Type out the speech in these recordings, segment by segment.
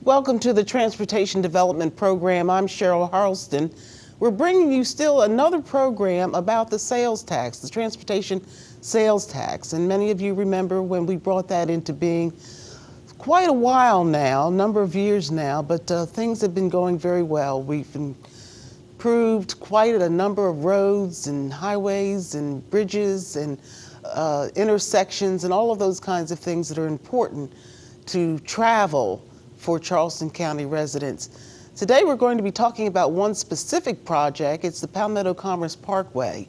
Welcome to the Transportation Development Program. I'm Cheryl Harleston. We're bringing you still another program about the sales tax, the transportation sales tax. And many of you remember when we brought that into being quite a while now, a number of years now, but things have been going very well. We've improved quite a number of roads and highways and bridges and intersections and all of those kinds of things that are important to travel for Charleston County residents. Today we're going to be talking about one specific project. It's the Palmetto Commerce Parkway.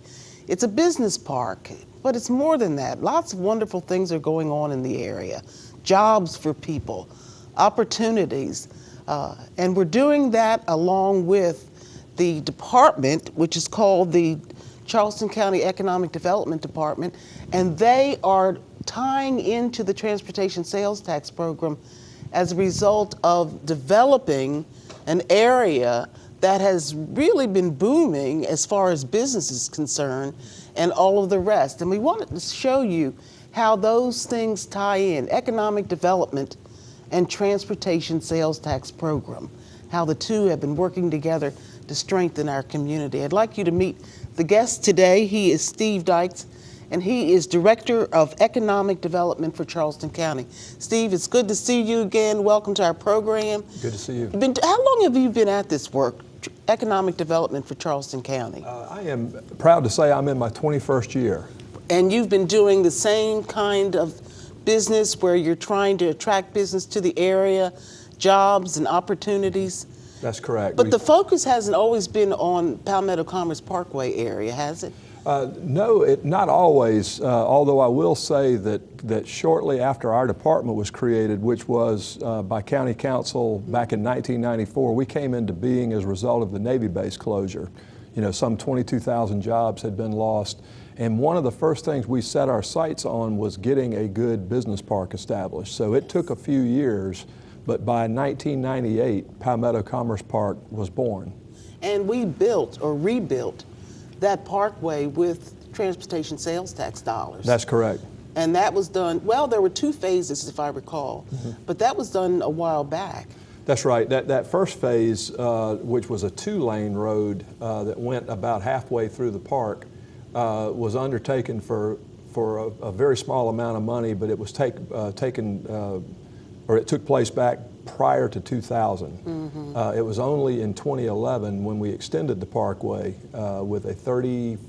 It's a business park, but it's more than that. Lots of wonderful things are going on in the area. Jobs for people, opportunities, and we're doing that along with the department, which is called the Charleston County Economic Development Department, and they are tying into the transportation sales tax program as a result of developing an area that has really been booming as far as business is concerned and all of the rest. And we wanted to show you how those things tie in, economic development and transportation sales tax program, how the two have been working together to strengthen our community. I'd like you to meet the guest today. He is Steve Dykes, and he is Director of Economic Development for Charleston County. Steve, it's good to see you again. Welcome to our program. Good to see you. How long have you been at this work, economic development for Charleston County? I am proud to say I'm in my 21st year. And you've been doing the same kind of business where you're trying to attract business to the area, jobs and opportunities? That's correct. But the focus hasn't always been on Palmetto Commerce Parkway area, has it? No, not always, although I will say that shortly after our department was created, which was by County Council back in 1994, we came into being as a result of the Navy base closure. You know, some 22,000 jobs had been lost. And one of the first things we set our sights on was getting a good business park established. So it took a few years, but by 1998, Palmetto Commerce Park was born. And we built or rebuilt that parkway with transportation sales tax dollars. That's correct. And that was done, well, there were two phases, if I recall, but that was done a while back. That's right. That first phase, which was a 2-lane road that went about halfway through the park, was undertaken for a very small amount of money, but it was it took place back prior to 2000. It was only in 2011 when we extended the parkway with a $33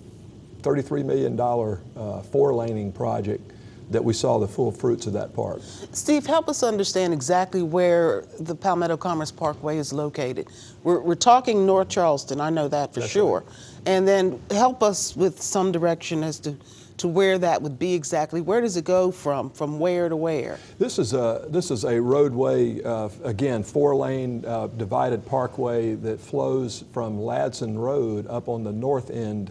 million 4-laning project that we saw the full fruits of that park. Steve, help us understand exactly where the Palmetto Commerce Parkway is located. We're talking North Charleston, I know that for sure. Right. And then help us with some direction as to where that would be exactly. Where does it go from where to where? This is a roadway, again, 4-lane divided parkway that flows from Ladson Road up on the north end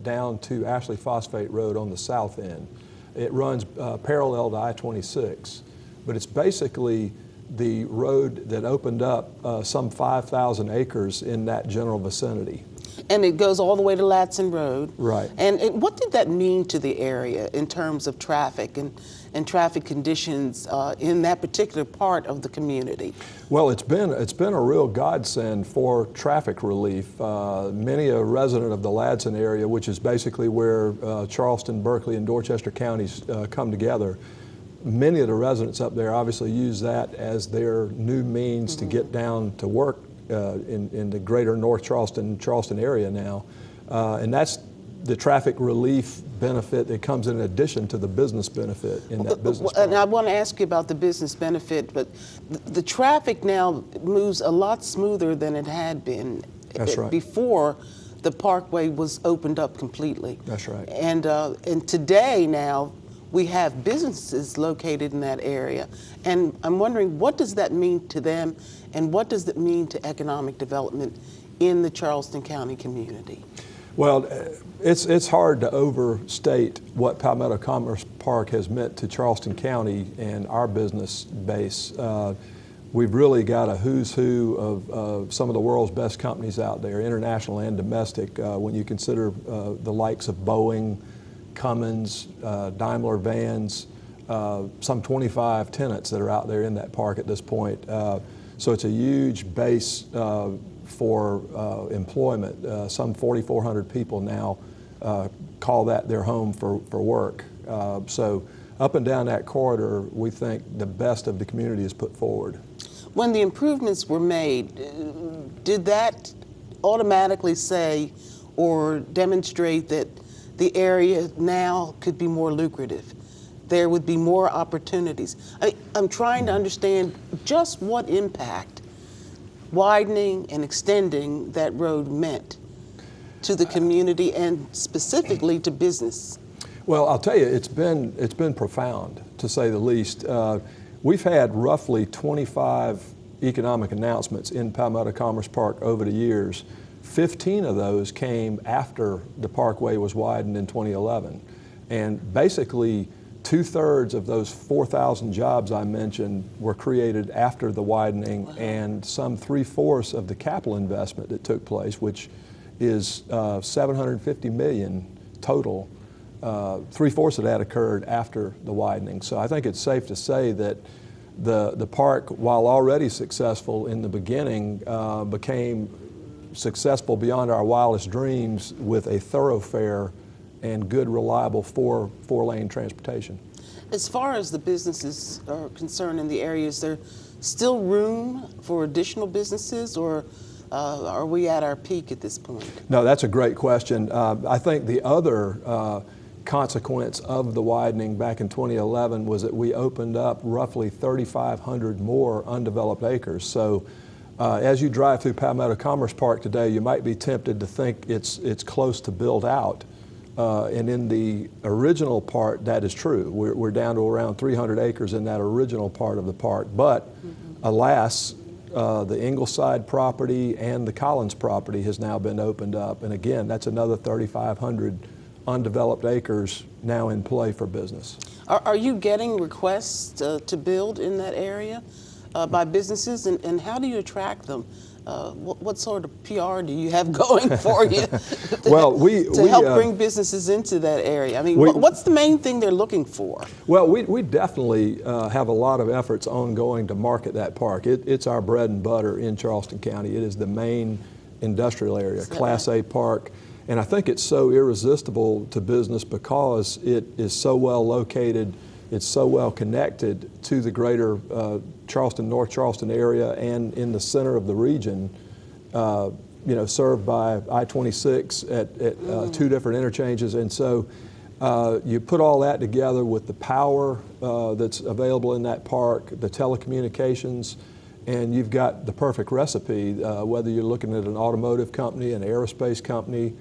down to Ashley Phosphate Road on the south end. It runs parallel to I-26, but it's basically the road that opened up some 5,000 acres in that general vicinity. And it goes all the way to Ladson Road. Right. And what did that mean to the area in terms of traffic and traffic conditions in that particular part of the community? Well, it's been a real godsend for traffic relief. Many a resident of the Ladson area, which is basically where Charleston, Berkeley, and Dorchester counties come together, many of the residents up there obviously use that as their new means to get down to work in the greater North Charleston area now. And that's the traffic relief benefit that comes in addition to the business benefit in that business park. And I want to ask you about the business benefit, but the traffic now moves a lot smoother than it had been. That's right. Before the parkway was opened up completely. That's right. And today now, we have businesses located in that area. And I'm wondering, what does that mean to them, and what does it mean to economic development in the Charleston County community? Well, it's hard to overstate what Palmetto Commerce Park has meant to Charleston County and our business base. We've really got a who's who of some of the world's best companies out there, international and domestic, when you consider the likes of Boeing, Cummins, Daimler Vans, some 25 tenants that are out there in that park at this point. So it's a huge base for employment. Some 4,400 people now call that their home for work. So up and down that corridor, we think the best of the community is put forward. When the improvements were made, did that automatically say or demonstrate that the area now could be more lucrative? There would be more opportunities. I'm trying to understand just what impact widening and extending that road meant to the community and specifically to business. Well, I'll tell you, it's been profound, to say the least. We've had roughly 25 economic announcements in Palmetto Commerce Park over the years. 15 of those came after the parkway was widened in 2011. And basically, 2/3 of those 4,000 jobs I mentioned were created after the widening. Wow. And some 3/4 of the capital investment that took place, which is $750 million total, 3/4 of that occurred after the widening. So I think it's safe to say that the park, while already successful in the beginning, became successful beyond our wildest dreams with a thoroughfare and good, reliable four-lane transportation. As far as the businesses are concerned in the area, is there still room for additional businesses, or are we at our peak at this point? No, that's a great question. I think the other consequence of the widening back in 2011 was that we opened up roughly 3,500 more undeveloped acres. So as you drive through Palmetto Commerce Park today, you might be tempted to think it's close to build out. And in the original part, that is true. We're down to around 300 acres in that original part of the park. But alas, the Ingleside property and the Collins property has now been opened up. And again, that's another 3,500 undeveloped acres now in play for business. Are you getting requests to build in that area by businesses, and how do you attract them? What sort of PR do you have going for you to help bring businesses into that area? I mean, what's the main thing they're looking for? Well, we definitely have a lot of efforts ongoing to market that park. It's our bread and butter in Charleston County. It is the main industrial area, Class A park. And I think it's so irresistible to business because it is so well located, it's so well connected to the greater Charleston, North Charleston area, and in the center of the region, served by I-26 at 2 different interchanges. And so you put all that together with the power that's available in that park, the telecommunications, and you've got the perfect recipe, whether you're looking at an automotive company, an aerospace company,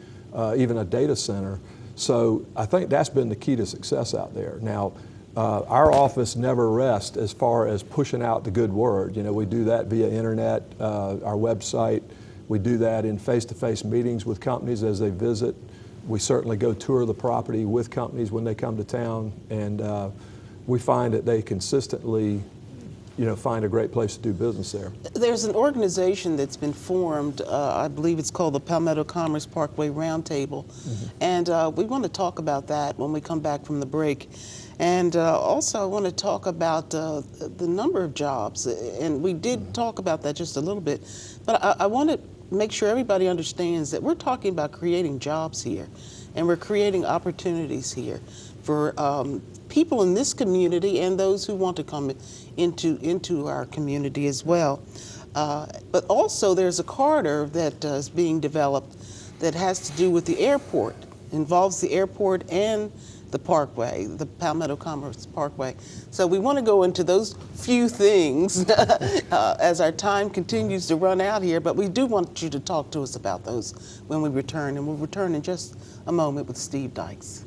even a data center. So I think that's been the key to success out there. Now, our office never rests as far as pushing out the good word. We do that via internet, our website. We do that in face-to-face meetings with companies as they visit. We certainly go tour the property with companies when they come to town, and we find that they consistently find a great place to do business there. There's an organization that's been formed, I believe it's called the Palmetto Commerce Parkway Roundtable, and we want to talk about that when we come back from the break. And also I want to talk about the number of jobs, and we did talk about that just a little bit, but I want to make sure everybody understands that we're talking about creating jobs here, and we're creating opportunities here for people in this community and those who want to come into our community as well. But also there's a corridor that is being developed that has to do with the airport, involves the airport and the parkway, the Palmetto Commerce Parkway. So we want to go into those few things as our time continues to run out here, but we do want you to talk to us about those when we return, and we'll return in just a moment with Steve Dykes.